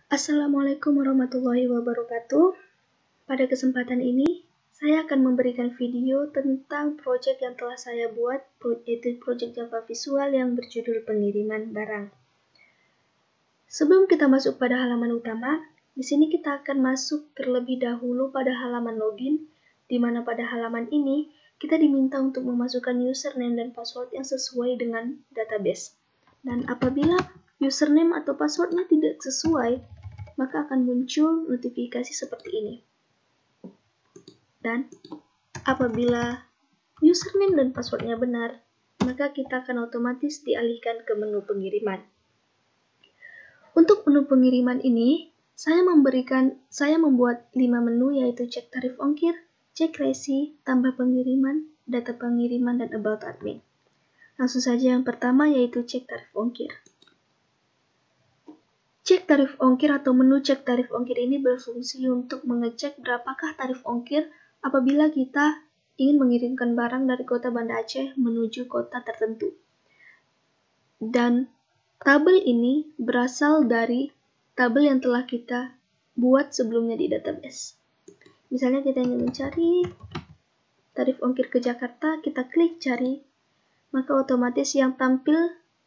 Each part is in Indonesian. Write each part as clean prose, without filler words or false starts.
Assalamualaikum warahmatullahi wabarakatuh. Pada kesempatan ini, saya akan memberikan video tentang proyek yang telah saya buat, yaitu proyek Java visual yang berjudul pengiriman barang. Sebelum kita masuk pada halaman utama, di sini kita akan masuk terlebih dahulu pada halaman login, di mana pada halaman ini kita diminta untuk memasukkan username dan password yang sesuai dengan database. Dan apabila username atau passwordnya tidak sesuai, maka akan muncul notifikasi seperti ini. Dan apabila username dan passwordnya benar, maka kita akan otomatis dialihkan ke menu pengiriman. Untuk menu pengiriman ini, saya membuat 5 menu, yaitu cek tarif ongkir, cek resi, tambah pengiriman, data pengiriman, dan about admin. Langsung saja yang pertama, yaitu cek tarif ongkir. Cek tarif ongkir atau menu cek tarif ongkir ini berfungsi untuk mengecek berapakah tarif ongkir apabila kita ingin mengirimkan barang dari kota Banda Aceh menuju kota tertentu. Dan tabel ini berasal dari tabel yang telah kita buat sebelumnya di database. Misalnya kita ingin mencari tarif ongkir ke Jakarta, kita klik cari, maka otomatis yang tampil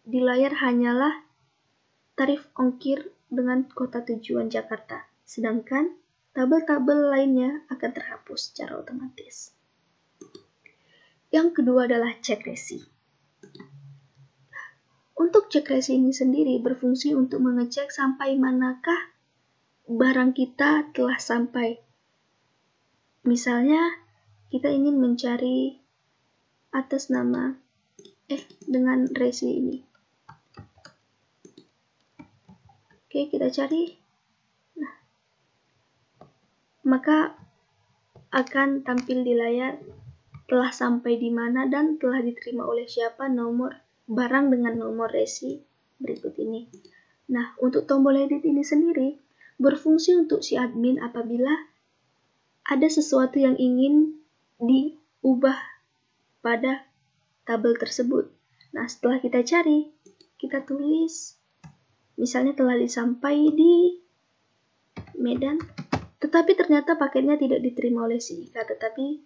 di layar hanyalah tarif ongkir dengan kota tujuan Jakarta, sedangkan tabel-tabel lainnya akan terhapus secara otomatis. Yang kedua adalah cek resi. Untuk cek resi ini sendiri berfungsi untuk mengecek sampai manakah barang kita telah sampai. Misalnya, kita ingin mencari atas nama dengan resi ini. Oke, kita cari. Nah, maka akan tampil di layar telah sampai di mana dan telah diterima oleh siapa nomor barang dengan nomor resi berikut ini. Nah, untuk tombol edit ini sendiri berfungsi untuk si admin apabila ada sesuatu yang ingin diubah pada tabel tersebut. Nah, setelah kita cari, kita tulis misalnya telah disampai di Medan, tetapi ternyata paketnya tidak diterima oleh si Ika, tetapi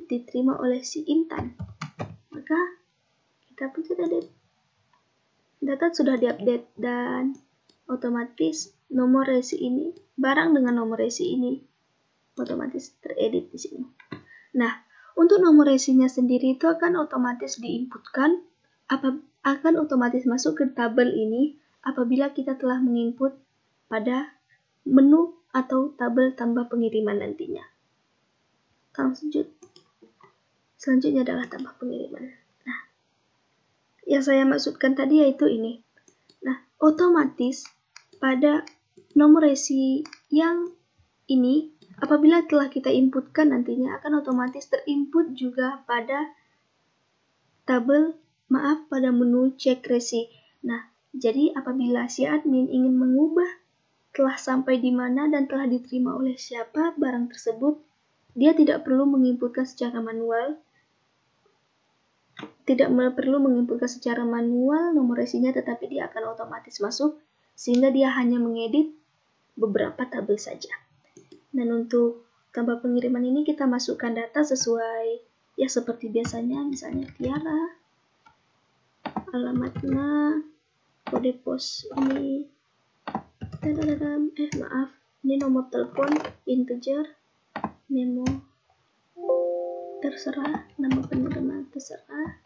diterima oleh si Intan. Maka kita pencet edit. Data sudah diupdate dan otomatis nomor resi ini, barang dengan nomor resi ini otomatis teredit di sini. Nah, untuk nomor resinya sendiri itu akan otomatis diinputkan, akan otomatis masuk ke tabel ini apabila kita telah menginput pada menu atau tabel tambah pengiriman nantinya. Selanjutnya adalah tambah pengiriman. Nah, yang saya maksudkan tadi yaitu ini. Nah, otomatis pada nomor resi yang ini, apabila telah kita inputkan nantinya akan otomatis terinput juga pada pada menu cek resi. Nah, jadi apabila si admin ingin mengubah telah sampai di mana dan telah diterima oleh siapa barang tersebut, dia tidak perlu menginputkan secara manual. Nomor resinya, tetapi dia akan otomatis masuk sehingga dia hanya mengedit beberapa tabel saja. Dan untuk tambah pengiriman ini kita masukkan data sesuai ya seperti biasanya, misalnya Tiara, alamatnya, kode pos ini, ini nomor telepon integer, memo terserah, nama penerima terserah,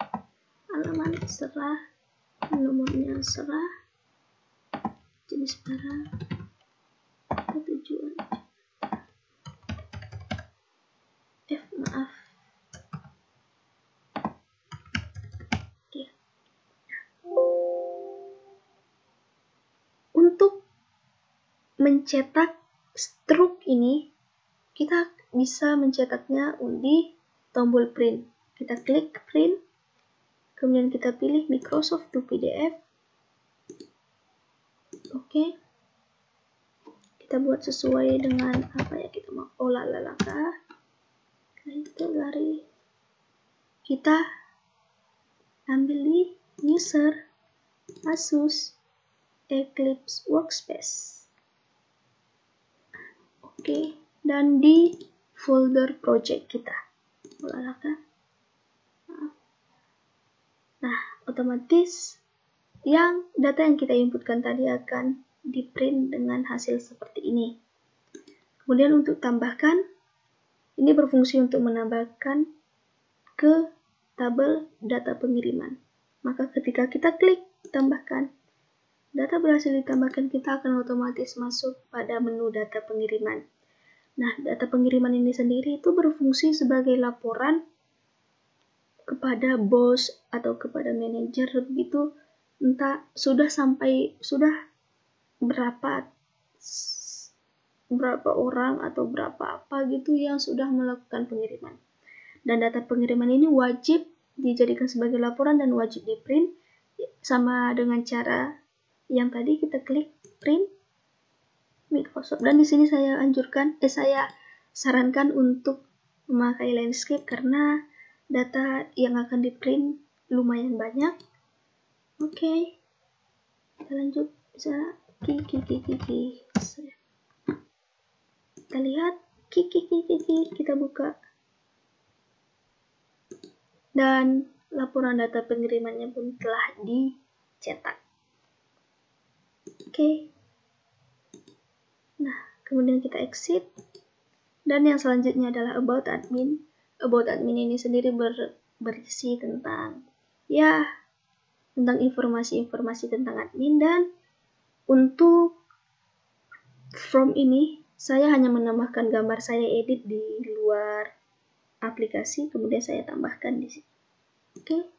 alamat terserah, nomornya terserah, jenis barang, tujuan. Oke. Untuk mencetak struk ini, kita bisa mencetaknya di tombol print. Kita klik print, kemudian kita pilih Microsoft to PDF. Oke. Kita buat sesuai dengan apa ya kita mau. Kita ambil di user Asus Eclipse Workspace. Oke, dan di folder project kita. Nah, otomatis data yang kita inputkan tadi akan di print dengan hasil seperti ini. Kemudian untuk tambahkan, ini berfungsi untuk menambahkan ke tabel data pengiriman. Maka ketika kita klik tambahkan, data berhasil ditambahkan, kita akan otomatis masuk pada menu data pengiriman. Nah, data pengiriman ini sendiri itu berfungsi sebagai laporan kepada bos atau kepada manajer begitu, entah sudah berapa orang atau berapa apa gitu yang sudah melakukan pengiriman. Dan data pengiriman ini wajib dijadikan sebagai laporan dan wajib di print sama dengan cara yang tadi kita klik print Microsoft. Dan di sini saya sarankan untuk memakai landscape karena data yang akan di print lumayan banyak. Oke, kita lanjut. Bisa kita lihat kita buka, dan laporan data pengirimannya pun telah dicetak. Oke. Nah, kemudian kita exit, dan yang selanjutnya adalah about admin. About admin ini sendiri berisi tentang informasi-informasi tentang admin. Dan untuk form ini saya hanya menambahkan gambar saya edit di luar aplikasi, kemudian saya tambahkan di sini. Oke.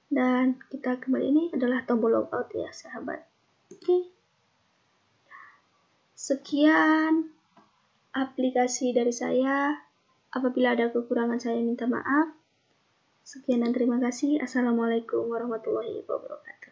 Dan kita kembali, ini adalah tombol logout ya sahabat. Oke. Sekian aplikasi dari saya. Apabila ada kekurangan saya minta maaf. Sekian dan terima kasih. Assalamualaikum warahmatullahi wabarakatuh.